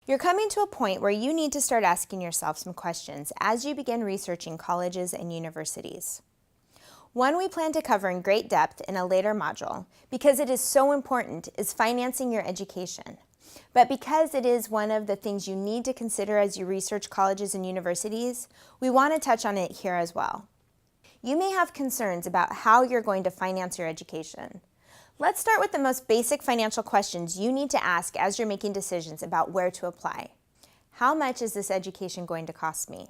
You're coming to a point where you need to start asking yourself some questions as you begin researching colleges and universities. One we plan to cover in great depth in a later module, because it is so important, is financing your education. But because it is one of the things you need to consider as you research colleges and universities, we want to touch on it here as well. You may have concerns about how you're going to finance your education. Let's start with the most basic financial questions you need to ask as you're making decisions about where to apply. How much is this education going to cost me?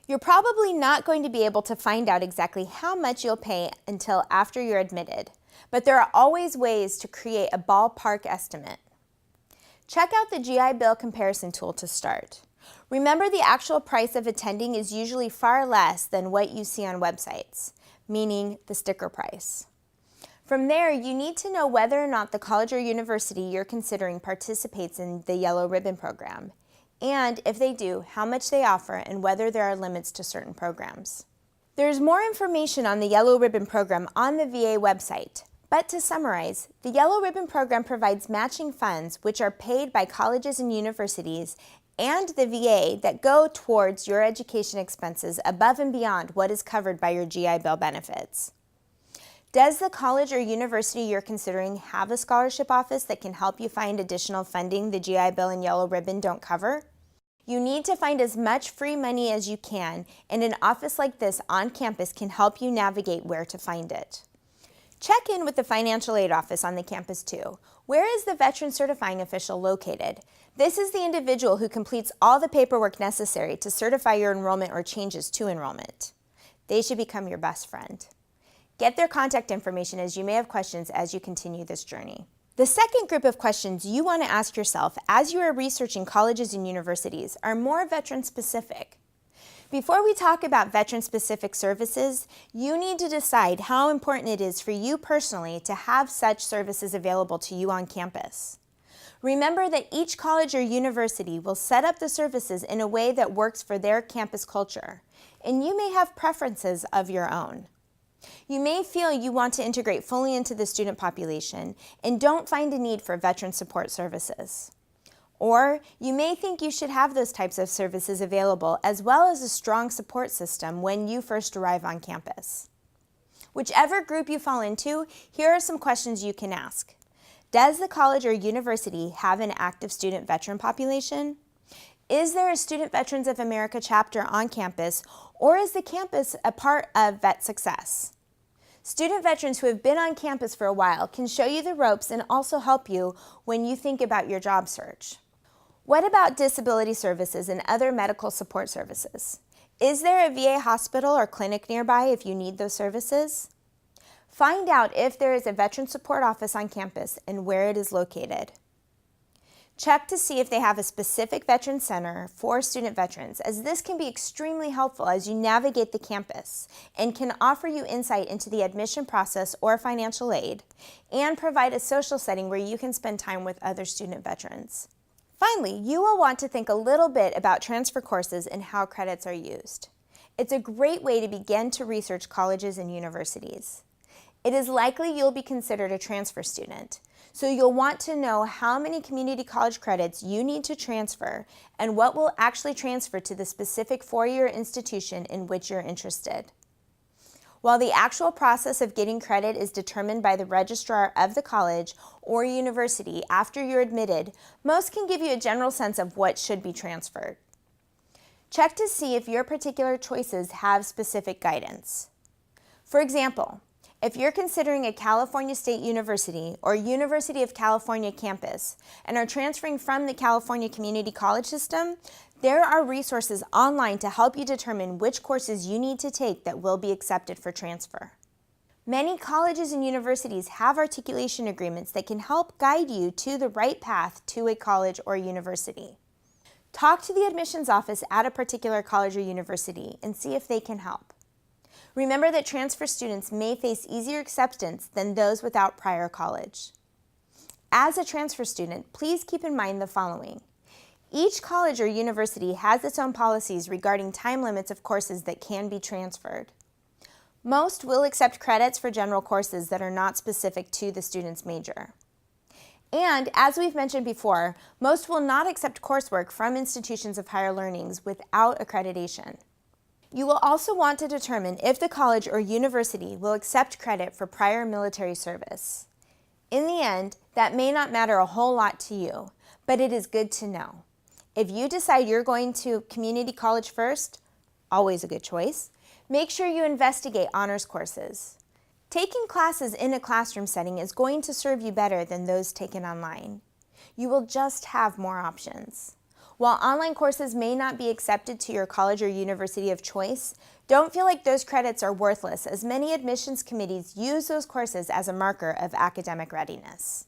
You're probably not going to be able to find out exactly how much you'll pay until after you're admitted, but there are always ways to create a ballpark estimate. Check out the GI Bill comparison tool to start. Remember, the actual price of attending is usually far less than what you see on websites, meaning the sticker price. From there, you need to know whether or not the college or university you're considering participates in the Yellow Ribbon program, and if they do, how much they offer and whether there are limits to certain programs. There's more information on the Yellow Ribbon program on the VA website, but to summarize, the Yellow Ribbon program provides matching funds which are paid by colleges and universities and the VA that go towards your education expenses above and beyond what is covered by your GI Bill benefits. Does the college or university you're considering have a scholarship office that can help you find additional funding the GI Bill and Yellow Ribbon don't cover? You need to find as much free money as you can, and an office like this on campus can help you navigate where to find it. Check in with the financial aid office on the campus too. Where is the veteran certifying official located? This is the individual who completes all the paperwork necessary to certify your enrollment or changes to enrollment. They should become your best friend. Get their contact information as you may have questions as you continue this journey. The second group of questions you want to ask yourself as you are researching colleges and universities are more veteran-specific. Before we talk about veteran-specific services, you need to decide how important it is for you personally to have such services available to you on campus. Remember that each college or university will set up the services in a way that works for their campus culture, and you may have preferences of your own. You may feel you want to integrate fully into the student population and don't find a need for veteran support services. Or you may think you should have those types of services available as well as a strong support system when you first arrive on campus. Whichever group you fall into, here are some questions you can ask. Does the college or university have an active student veteran population? Is there a Student Veterans of America chapter on campus, or is the campus a part of Vet Success? Student veterans who have been on campus for a while can show you the ropes and also help you when you think about your job search. What about disability services and other medical support services? Is there a VA hospital or clinic nearby if you need those services? Find out if there is a veteran support office on campus and where it is located. Check to see if they have a specific veteran center for student veterans, as this can be extremely helpful as you navigate the campus and can offer you insight into the admission process or financial aid, and provide a social setting where you can spend time with other student veterans. Finally, you will want to think a little bit about transfer courses and how credits are used. It's a great way to begin to research colleges and universities. It is likely you'll be considered a transfer student, so you'll want to know how many community college credits you need to transfer and what will actually transfer to the specific four-year institution in which you're interested. While the actual process of getting credit is determined by the registrar of the college or university after you're admitted, most can give you a general sense of what should be transferred. Check to see if your particular choices have specific guidance. For example, if you're considering a California State University or University of California campus and are transferring from the California Community College system, there are resources online to help you determine which courses you need to take that will be accepted for transfer. Many colleges and universities have articulation agreements that can help guide you to the right path to a college or university. Talk to the admissions office at a particular college or university and see if they can help. Remember that transfer students may face easier acceptance than those without prior college. As a transfer student, please keep in mind the following. Each college or university has its own policies regarding time limits of courses that can be transferred. Most will accept credits for general courses that are not specific to the student's major. And as we've mentioned before, most will not accept coursework from institutions of higher learnings without accreditation. You will also want to determine if the college or university will accept credit for prior military service. In the end, that may not matter a whole lot to you, but it is good to know. If you decide you're going to community college first, always a good choice, make sure you investigate honors courses. Taking classes in a classroom setting is going to serve you better than those taken online. You will just have more options. While online courses may not be accepted to your college or university of choice, don't feel like those credits are worthless, as many admissions committees use those courses as a marker of academic readiness.